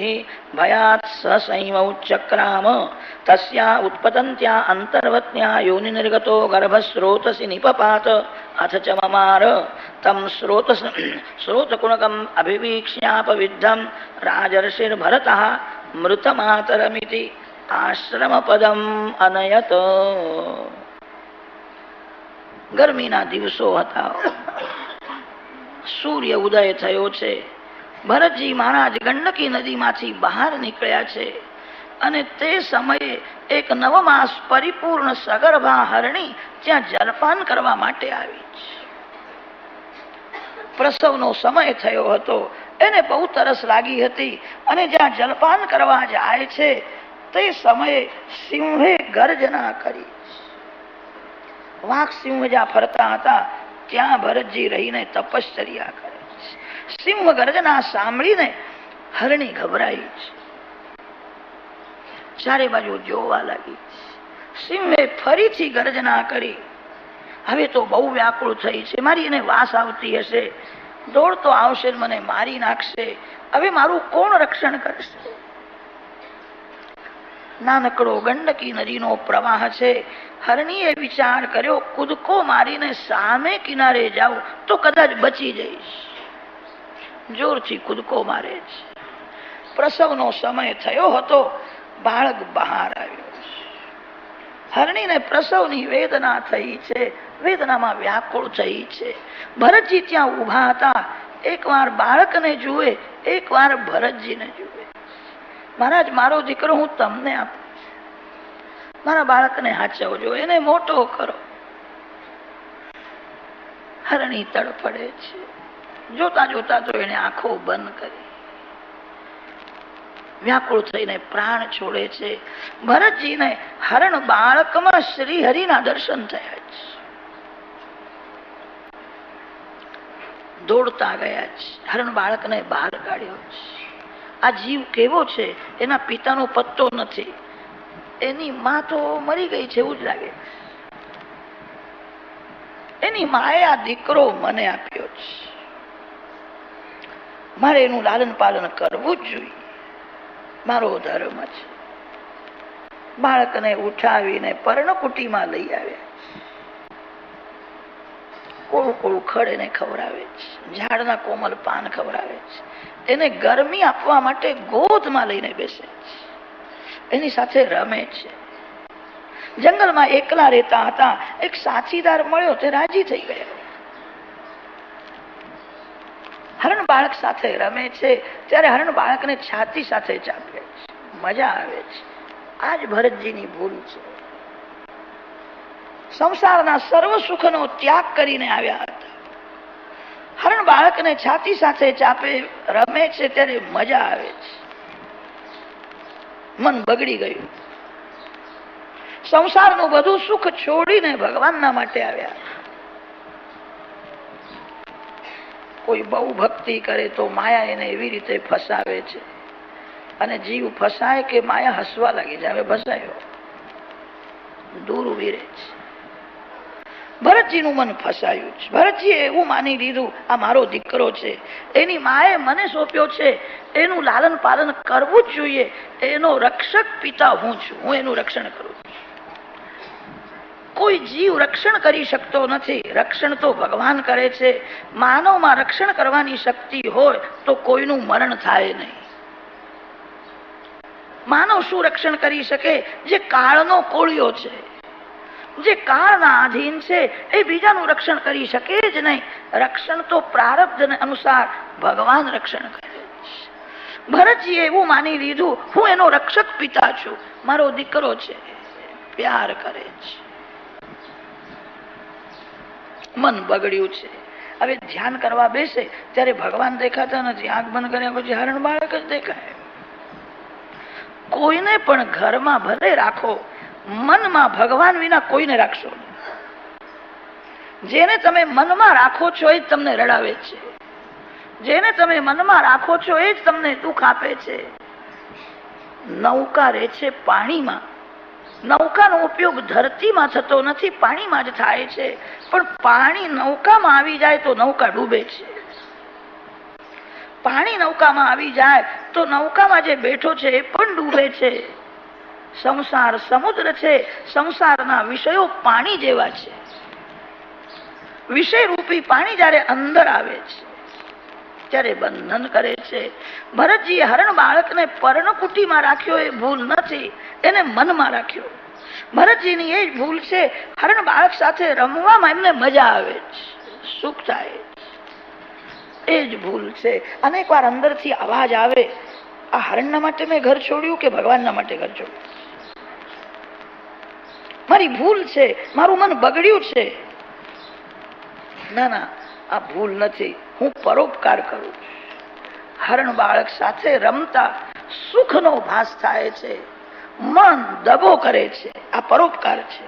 ભયાત સસૈવ ઉચ્ચક્રામ તસ્યા ઉત્પતંત્યા અંતર્વત્ન્યા યોનિ નિર્ગતો ગર્ભસ્રોતસી નિપપાત અથ ચ મમાર તમ સ્રોતકુણકમ અભિવીક્ષ્યાપવિદ્ધમ રાજર્ષિર્ભરતઃ મૃતમાતરમિતિ આશ્રમપદમ અનયત. ગરમીના દિવસો હતા, સૂર્ય ઉદય થયો છે. ભરતજી મહારાજ ગંડકી નદીમાંથી બહાર નીકળ્યા છે અને તે સમયે એક નવમાસ પરિપૂર્ણ સગર્ભા હરણી ત્યાં જલપાન કરવા માટે આવી છે. પ્રસવનો સમય થયો હતો, એને બહુ તરસ લાગી હતી અને જ્યાં જલપાન કરવા જાય છે તે સમયે સિંહે ગર્જના કરી. વાઘ સિંહ જ્યાં ફરતા હતા ત્યાં ભરતજી રહીને તપશ્ચર્યા કરે. સિંહ ગર્જના સાંભળીને હરણી ગભરાઈ છે, ચારે બાજુ જોવા લાગી. સિંહે ફરીથી ગર્જના કરી. હવે તો બહુ વ્યાકુળ થઈ છે, મારી એને વાસ આવતી હશે, દોડતો આવશે, મને મારી નાખશે, હવે મારું કોણ રક્ષણ કરશે. નાનકડો ગંડકી નદીનો પ્રવાહ છે. હરણીએ વિચાર કર્યો, કૂદકો મારીને સામે કિનારે જાઉં તો કદાચ બચી જઈશ. જોરથી કૂદકો મારે છે. પ્રસવનો સમય થયો હતો, બાળક બહાર આવ્યો. હરણીને પ્રસવની વેદના થઈ છે, વેદનામાં વ્યાકુળ થઈ છે. ભરતજી ત્યાં ઊભા હતા, એકવાર બાળકને જુએ, એકવાર ભરતજીને જુએ. મહારાજ, મારો દીકરો હું તમને આપું, મારા બાળકને હાચવજો, એને મોટો કરો. હરણી તડફડે છે. જોતા જોતા તો એને આંખો બંધ કરી, વ્યાકુળ થઈને પ્રાણ છોડે છે. ભરતજીને હરણ બાળકમાં શ્રી હરિના દર્શન થયા છે. દોડતા ગયા છે, હરણ બાળકને બહાર કાઢ્યો છે. આ જીવ કેવો છે, એના પિતાનો પત્તો નથી, એની માં તો મરી ગઈ છે એવું જ લાગે. એની માએ આ દીકરો મને આપ્યો છે, મારે એનું લાલન પાલન કરવું જ જોઈએ, મારો ધર્મ છે. બાળકને ઉઠાવીને પર્ણકુટીમાં લઈ આવ્યા. કોળું કોળું ખડ એને ખવડાવે છે, ઝાડના કોમલ પાન ખવડાવે છે. એને ગરમી આપવા માટે ગોદમાં લઈને બેસે છે, એની સાથે રમે છે. જંગલમાં એકલા રહેતા હતા, એક સાથીદાર મળ્યો, તે રાજી થઈ ગયા. હરણ બાળક સાથે રમે છે ત્યારે હરણ બાળકને છાતી સાથે ચાપે છે, મજા આવે છે. આજ ભરતજીની ભૂલ છે. સંસારના સર્વ સુખનો ત્યાગ કરીને આવ્યા હતા. હરણ બાળકને છાતી સાથે ચાપે રમે છે ત્યારે મજા આવે છે. મન બગડી ગયું. સંસારનું બધું સુખ છોડીને ભગવાનના માટે આવ્યા. કોઈ બહુ ભક્તિ કરે તો માયા એને એવી રીતે ફસાવે છે, અને જીવ ફસાય કે માયા હસવા લાગી જાય, હવે ફસાયો, દૂર ઉભી રહે છે. ભરતજીનું મન ફસાયું છે. ભરતજીએ એવું માની લીધું આ મારો દીકરો છે, એની માએ મને સોંપ્યો છે, એનું લાલન પાલન કરવું જ જોઈએ, એનો રક્ષક પિતા હું છું, હું એનું રક્ષણ કરું છું. કોઈ જીવ રક્ષણ કરી શકતો નથી, રક્ષણ તો ભગવાન કરે છે. માનવમાં રક્ષણ કરવાની શક્તિ હોય તો કોઈનું મરણ થાય નહીં. માનવ શું રક્ષણ કરી શકે? જે કાળનો કોળિયો છે, જે કાળના આધીન છે, એ બીજાનું રક્ષણ કરી શકે જ નહીં. રક્ષણ તો પ્રારબ્ધ અનુસાર ભગવાન રક્ષણ કરે છે. ભરતજીએ એવું માની લીધું હું એનો રક્ષક પિતા છું, મારો દીકરો છે, પ્યાર કરે છે. મન બગડ્યું છે. હવે ધ્યાન કરવા બેસે ત્યારે ભગવાન દેખાતા નથી. આંખ બંધ કર્યા પછી હરણ બાળક જ દેખાય. કોઈને પણ ઘરમાં ભલે રાખો, મનમાં ભગવાન વિના કોઈને રાખશો નહીં. જેને તમે મનમાં રાખો છો એ જ તમને રડાવે છે, જેને તમે મનમાં રાખો છો એ જ તમને દુઃખ આપે છે. નૌકા રહે છે પાણીમાં. નૌકાનો ઉપયોગ ધરતીમાં થતો નથી, પાણીમાં જ થાય છે. પણ પાણી નૌકામાં આવી જાય તો નૌકા ડૂબે છે. પાણી નૌકામાં આવી જાય તો નૌકામાં જે બેઠો છે એ પણ ડૂબે છે. સંસાર સમુદ્ર છે. સંસારના વિષયો પાણી જેવા છે. વિષય રૂપી પાણી જયારે અંદર આવે છે ત્યારે બંધન કરે છે. ભરતજીએ હરણ બાળકને પર્ણકુટીમાં રાખ્યો એ ભૂલ નથી, એને મનમાં રાખ્યો. ભરતજીની એ જ ભૂલ છે. હરણ બાળક સાથે રમવામાં એમને મજા આવે છે, સુખ થાય, એ જ ભૂલ છે. અનેક વાર અંદરથી અવાજ આવે, આ હરણના માટે મેં ઘર છોડ્યું કે ભગવાનના માટે ઘર છોડ્યું? મારી ભૂલ છે, મારું મન બગડ્યું છે. ના ના, આ ભૂલ નથી, હું પરોપકાર કરું છું. હરણ બાળક સાથે રમતા સુખનો ભાસ થાય છે, મન દબો કરે છે. આ પરોપકાર છે.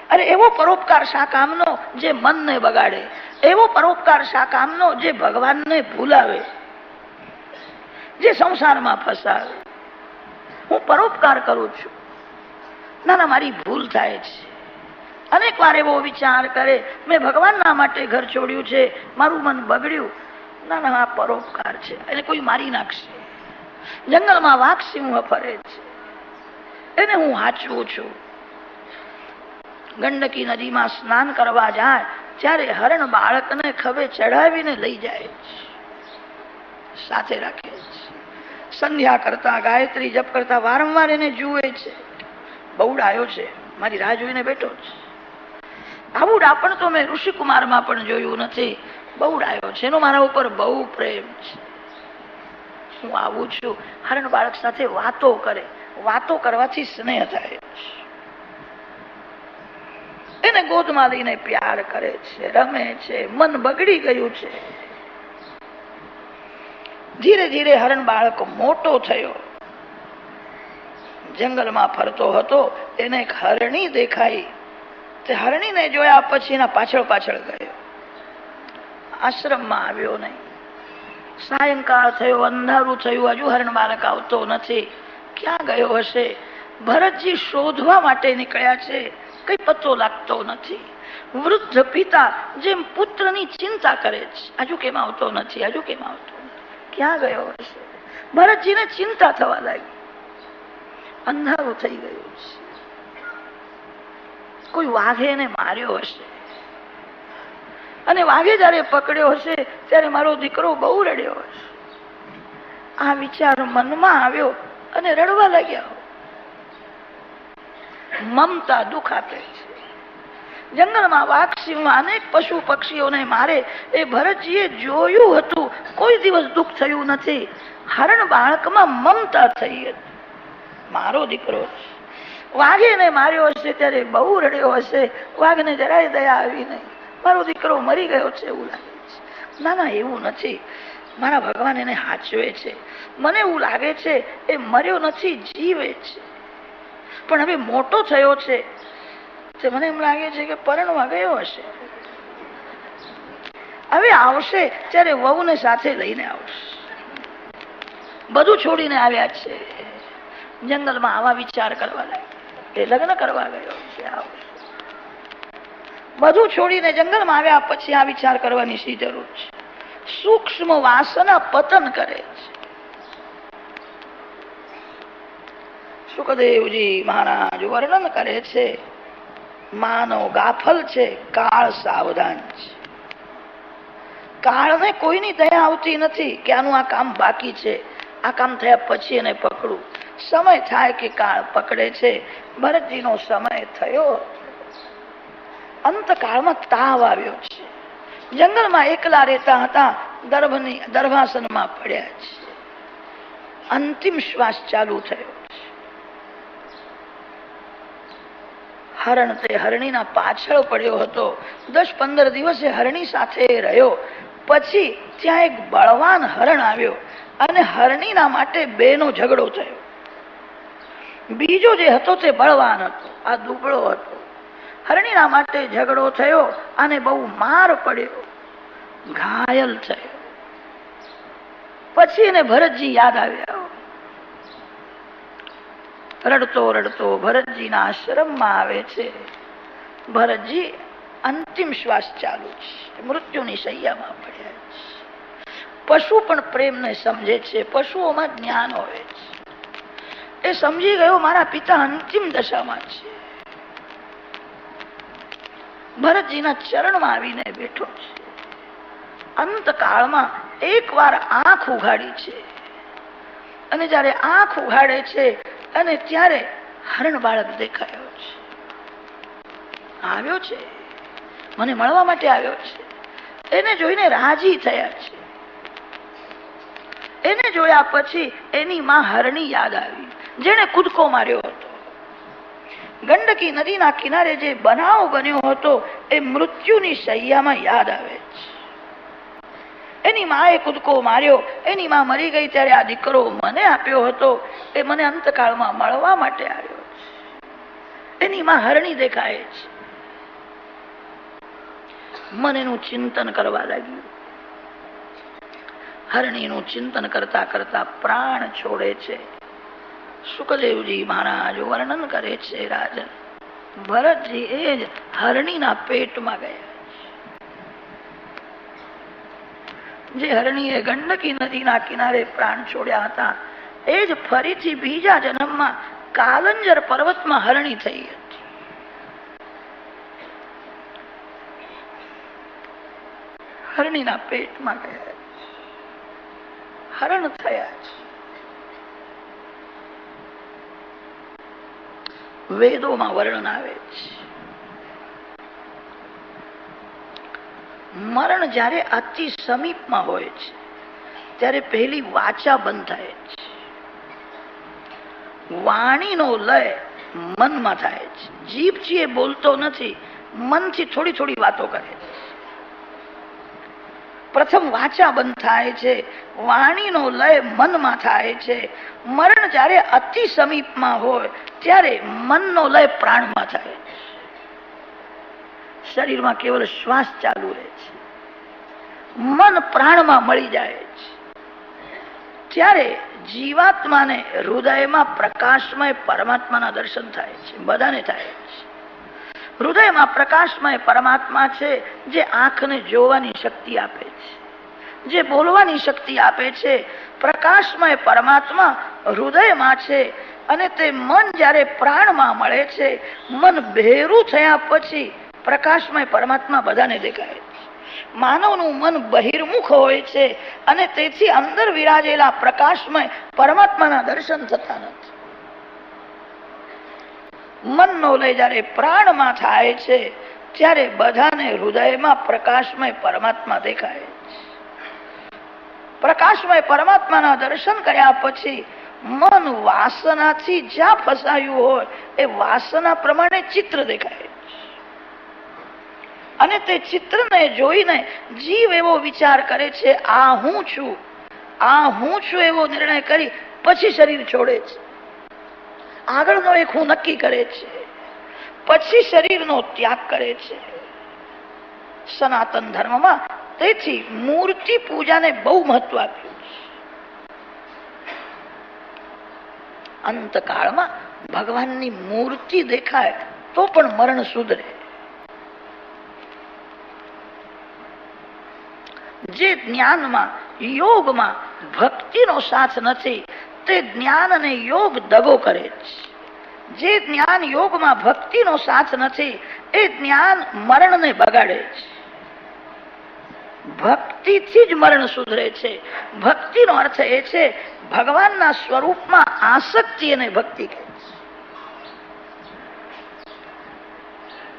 અરે એવો પરોપકાર શા કામનો જે મનને બગાડે? એવો પરોપકાર શા કામનો જે ભગવાનને ભૂલાવે, જે સંસારમાં ફસાવે? હું પરોપકાર કરું છું. ના ના, મારી ભૂલ થાય છે. અનેક વાર એવો વિચાર કરે, મેં ભગવાનના માટે ઘર છોડ્યું છે, મારું મન બગડ્યું. ના ના, આ પરોપકાર છે. એને કોઈ મારી નાખશે. જંગલમાં વાઘ સિંહ ફરે છે, એને હું હાચવું છું. ગંડકી નદીમાં સ્નાન કરવા જાય ત્યારે હરણ બાળકને ખભે ચડાવીને લઈ જાય છે, સાથે રાખે છે. સંધ્યા કરતા, ગાયત્રી જપ કરતા વારંવાર એને જુએ છે. બહુડાયો છે, મારી રાહ જોઈને બેઠો છે. આવું ડાપણ તો મેં ઋષિકુમારમાં પણ જોયું નથી. બહુડાયો છે, એનો મારા ઉપર બહુ પ્રેમ છે. હું આવું છું. હરણ બાળક સાથે વાતો કરે. વાતો કરવાથી સ્નેહ થાય છે. એને ગોદમાં લઈને પ્યાર કરે છે, રમે છે. મન બગડી ગયું છે. ધીરે ધીરે હરણ બાળક મોટો થયો. જંગલમાં ફરતો હતો, એને એક હરણી દેખાઈ. તે હરણીને જોયા પછી એના પાછળ પાછળ ગયો. આશ્રમમાં આવ્યો નહીં. સાયંકાળ થયો, અંધારું થયું, હજુ હરણ બાળક આવતો નથી. ક્યાં ગયો હશે? ભરતજી શોધવા માટે નીકળ્યા છે, કઈ પત્તો લાગતો નથી. વૃદ્ધ પિતા જેમ પુત્રની ચિંતા કરે છે, હજુ કેમ આવતો નથી, હજુ કેમ આવતો નથી, ક્યાં ગયો હશે? ભરતજીને ચિંતા થવા લાગી. અંધારું થઈ ગયું છે. કોઈ વાઘે એને માર્યો હશે, અને વાઘે જયારે પકડ્યો હશે ત્યારે મારો દીકરો બહુ રડ્યો હશે. આ વિચાર મનમાં આવ્યો અને રડવા લાગ્યા. મમતા દુઃખ આપે છે. જંગલમાં વાઘ સિંહ અનેક પશુ પક્ષીઓને મારે એ ભરતજીએ જોયું હતું. કોઈ દિવસ દુઃખ થયું નથી. હરણ બાળકમાં મમતા થઈ હતી. મારો દીકરો છે. વાઘેને માર્યો હશે ત્યારે બહુ રડ્યો હશે, વાઘને જરાય દયા આવી નહીં, મારો દીકરો મરી ગયો છે એવું લાગે છે. ના ના, એવું નથી, મારા ભગવાન એને હાચવે છે. મને એવું લાગે છે એ મર્યો નથી, જીવે છે, પણ હવે મોટો થયો છે તે મને એમ લાગે છે કે પરણવા ગયો હશે. હવે આવશે ત્યારે વહુને સાથે લઈને આવશે. બધું છોડીને આવ્યા છે, જંગલમાં આવા વિચાર કરવા લાગ્યા, એ લગ્ન કરવા ગયો છે. બધું છોડીને જંગલમાં આવ્યા પછી આ વિચાર કરવાની શી જરૂર છે? સૂક્ષ્મ વાસના પતન કરે છે. સુખદેવજી મહારાજ વર્ણન કરે છે, માનવ ગાફલ છે, કાળ સાવધાન છે. કાળને કોઈની દયા આવતી નથી કે આનું આ કામ બાકી છે, આ કામ થયા પછી એને પકડું. સમય થાય કે કાળ પકડે છે. ભરતજીનો સમય થયો, અંતકાળમાં તાવ આવ્યો છે. જંગલમાં એકલા રહેતા હતા, દર્ભાસનમાં પડ્યા છે. અંતિમ શ્વાસ ચાલુ થયો છે. હરણ તે હરણીના પાછળ પડ્યો હતો. 10-15 દિવસે હરણી સાથે રહ્યો. પછી ત્યાં એક બળવાન હરણ આવ્યો અને હરણીના માટે બેનો ઝઘડો થયો. બીજો જે હતો તે બળવાન હતો, આ દુબળો હતો. હરણીના માટે ઝઘડો થયો અને બહુ માર પડ્યો, ઘાયલ થયો. પછી એને ભરતજી યાદ આવ્યા. રડતો રડતો ભરતજીના આશ્રમમાં આવે છે. ભરતજી અંતિમ શ્વાસ ચાલુ છે, મૃત્યુની શૈયામાં પડ્યા છે. પશુ પણ પ્રેમને સમજે છે, પશુઓમાં જ્ઞાન હોય છે. એ સમજી ગયો મારા પિતા અંતિમ દશામાં છે. ભરતજીના ચરણમાં આવીને બેઠો છે. અંતકાળમાં એકવાર આંખ ઉઘાડી છે અને જયારે આંખ ઉઘાડે છે અને ત્યારે હરણ બાળક દેખાયો છે. આવ્યો છે, મને મળવા માટે આવ્યો છે. એને જોઈને રાજી થયા છે. એને જોયા પછી એની માં હરણી યાદ આવી, જેને કૂદકો માર્યો હતો. ગંડકી નદીના કિનારે જે બનાવ બન્યો હતો એ મૃત્યુની શૈયામાં યાદ આવે છે. એની માએ કૂદકો માર્યો, એની માં મરી ગઈ ત્યારે આ દીકરો મને આપ્યો હતો, એ મને અંતકાળમાં મળવા માટે આવ્યો છે. એની માં હરણી દેખાય છે. મનનું ચિંતન કરવા લાગ્યું. હરણીનું ચિંતન કરતા કરતા પ્રાણ છોડે છે. સુખદેવજી મહારાજ વર્ણન કરે છે, રાજન ભરતજી એ જ હરણીના પેટમાં ગયા. જે હરણીએ ગંડકી નદીના કિનારે પ્રાણ છોડ્યા હતા એ જ ફરીથી બીજા જન્મમાં કાલંજર પર્વતમાં હરણી થઈ હતી. હરણીના પેટમાં ગયા, હરણ થયા છે. વેદોમાં વર્ણન આવે છે, મરણ જયારે અતિ સમીપમાં હોય છે ત્યારે પહેલી વાચા બંધ થાય છે. વાણીનો લય મનમાં થાય છે. જીભથી એ બોલતો નથી, મનથી થોડી થોડી વાતો કરે છે. પ્રથમ વાચા બંધ થાય છે, વાણીનો લય મનમાં થાય છે. મરણ જયારે અતિ સમીપમાં હોય ત્યારે મનનો લય પ્રાણમાં થાય છે. શરીરમાં કેવલ શ્વાસ ચાલુ રહે છે, મન પ્રાણમાં મળી જાય છે. ત્યારે જીવાત્માને હૃદયમાં પ્રકાશમય પરમાત્માના દર્શન થાય છે. બધાને થાય છે. હૃદયમાં પ્રકાશમય પરમાત્મા છે, જે આંખને જોવાની શક્તિ આપે છે, જે બોલવાની શક્તિ આપે છે. પ્રકાશમય પરમાત્મા હૃદયમાં છે અને તે મન જયારે પ્રાણમાં મળે છે, મન બહેરું થયા પછી પ્રકાશમય પરમાત્મા બધાને દેખાય છે. માનવનું મન બહિર્મુખ હોય છે અને તેથી અંદર વિરાજેલા પ્રકાશમય પરમાત્માના દર્શન થતા નથી. મનનો લય જયારે પ્રાણમાં થાય છે ત્યારે બધાને હૃદયમાં પ્રકાશમય પરમાત્મા દેખાય છે. પ્રકાશમય પરમાત્માના દર્શન કર્યા પછી મન વાસનાથી જ્યાં ફસાયું હોય એ વાસના પ્રમાણે ચિત્ર દેખાય અને તે ચિત્રને જોઈને જીવ એવો વિચાર કરે છે આ હું છું એવો નિર્ણય કરી પછી શરીર છોડે છે. આગળનો એક હું નક્કી કરે છે, પછી શરીરનો ત્યાગ કરે છે. સનાતન ધર્મમાં તેથી મૂર્તિ પૂજાને બહુ મહત્વ આપ્યું છે. અંતકાળમાં ભગવાનની મૂર્તિ દેખાય તો પણ મરણ સુધરે. જે જ્ઞાનમાં યોગમાં ભક્તિનો સાથ નથી તે જ્ઞાન અને યોગ દગો કરે છે. જે જ્ઞાન યોગમાં ભક્તિનો સાથ નથી એ જ્ઞાન મરણને બગાડે છે. ભક્તિથી જ મરણ સુધરે છે. ભક્તિનો અર્થ એ છે ભગવાનના સ્વરૂપમાં આસક્તિ અને ભક્તિ કહે છે.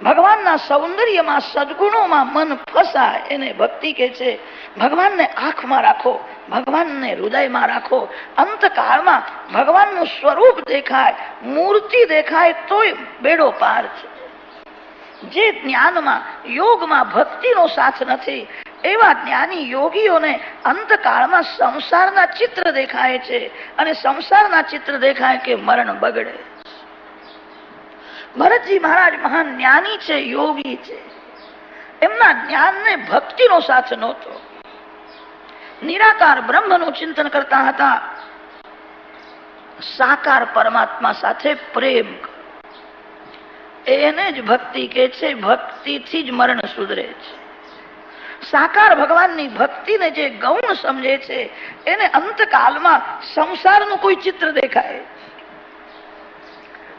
ભગવાનના સૌંદર્યમાં સદગુણોમાં મન ફસાય એને ભક્તિ કહે છે. ભગવાનને આંખમાં રાખો, ભગવાનને હૃદયમાં રાખો. અંતકાળમાં ભગવાનનું સ્વરૂપ દેખાય, મૂર્તિ દેખાય તોય બેડો પાર છે. જે જ્ઞાનમાં યોગમાં ભક્તિનો સાથ નથી એવા જ્ઞાની યોગીઓને અંતકાળમાં સંસારના ચિત્ર દેખાય છે અને સંસારના ચિત્ર દેખાય કે મરણ બગડે. ભરતજી મહારાજ મહાન જ્ઞાની છે, યોગી છે. એમના જ્ઞાનને ભક્તિનો સાથ નહોતો. નિરાકાર બ્રહ્મનું ચિંતન કરતા હતા. સાકાર પરમાત્મા સાથે પ્રેમ એને જ ભક્તિ કે છે. ભક્તિથી જ મરણ સુધરે છે. સાકાર ભગવાનની ભક્તિને જે ગૌણ સમજે છે એને અંતકાલમાં સંસારનું કોઈ ચિત્ર દેખાય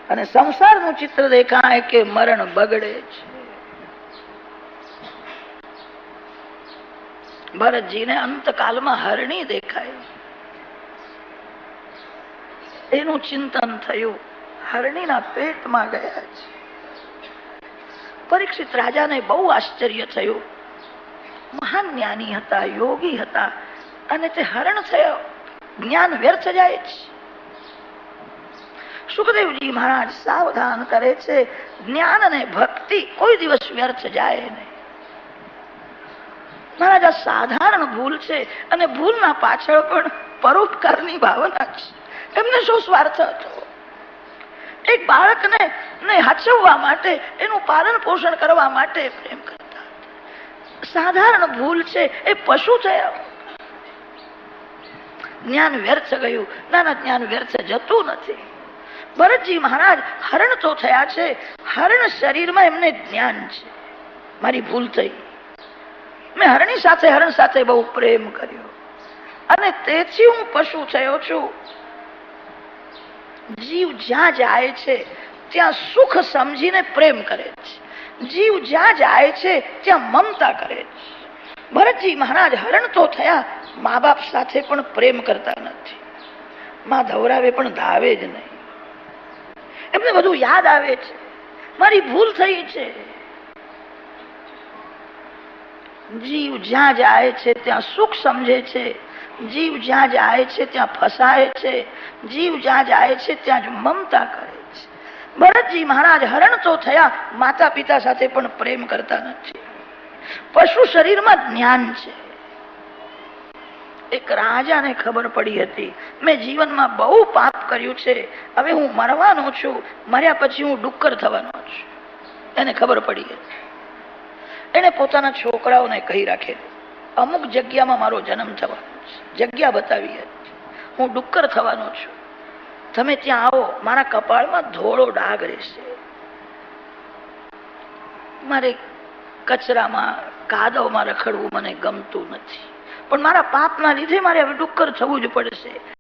અને સંસારનું ચિત્ર દેખાય કે મરણ બગડે છે. ભરતજીને અંતકાલમાં હરણી દેખાય, એનું ચિંતન થયું. હરણીના પેટમાં ગયા છે. પરીક્ષિત રાજાને બહુ આશ્ચર્ય થયું. મહાન જ્ઞાની હતા, યોગી હતા અને તે હરણ થયો. જ્ઞાન વ્યર્થ જાય છે. સુખદેવજી મહારાજ સાવધાન કરે છે જ્ઞાન અને ભક્તિ કોઈ દિવસ વ્યર્થ જાય નહીં. મહારાજ આ સાધારણ ભૂલ છે અને ભૂલના પાછળ પણ પરોપકારની ભાવના છે. એમને શું સ્વાર્થ હતો? એક બાળકને હાચવવા માટે, એનું પાલન પોષણ કરવા માટે પ્રેમ કરતા. સાધારણ ભૂલ છે, એ પશુ થયા. જ્ઞાન વ્યર્થ ગયું. ના, જ્ઞાન વ્યર્થ જતું નથી. ભરતજી મહારાજ હરણ તો થયા છે. હરણ શરીરમાં એમને જ્ઞાન છે મારી ભૂલ થઈ, મેં હરણ સાથે બહુ પ્રેમ કર્યો અને તેથી હું પશુ થયો છું. જીવ જ્યાં જાય છે ત્યાં સુખ સમજીને પ્રેમ કરે છે. જીવ જ્યાં જાય છે ત્યાં મમતા કરે છે. ભરતજી મહારાજ હરણ તો થયા, મા બાપ સાથે પણ પ્રેમ કરતા નથી. માં ધવરાવે પણ ધાવે જ નહીં. એમને બધું યાદ આવે છે, મારી ભૂલ થઈ છે. જીવ જ્યાં જાય છે ત્યાં સુખ સમજે છે. જીવ જ્યાં જાય છે ત્યાં ફસાય છે. જીવ જ્યાં જાય છે ત્યાં જ મમતા કરે છે. ભરતજી મહારાજ હરણ તો થયા, માતા પિતા સાથે પણ પ્રેમ કરતા નથી. પશુ શરીરમાં જ્ઞાન છે. એક રાજાને ખબર પડી હતી મેં જીવનમાં બહુ પાપ કર્યું છે, હવે હું મરવાનો છું, મર્યા પછી હું ડુક્કર થવાનો છું. એને ખબર પડી હતી. એને પોતાના છોકરાઓને કહી રાખે અમુક જગ્યામાં મારો જન્મ થવાનો છે. જગ્યા બતાવી હતી, હું ડુક્કર થવાનો છું. તમે ત્યાં આવો, મારા કપાળમાં ધોળો ડાઘ રહેશે. મારે કચરામાં કાદવમાં રખડવું મને ગમતું નથી, પણ મારા પાપના લીધે મારે હવે ડુક્કર થવું જ પડશે.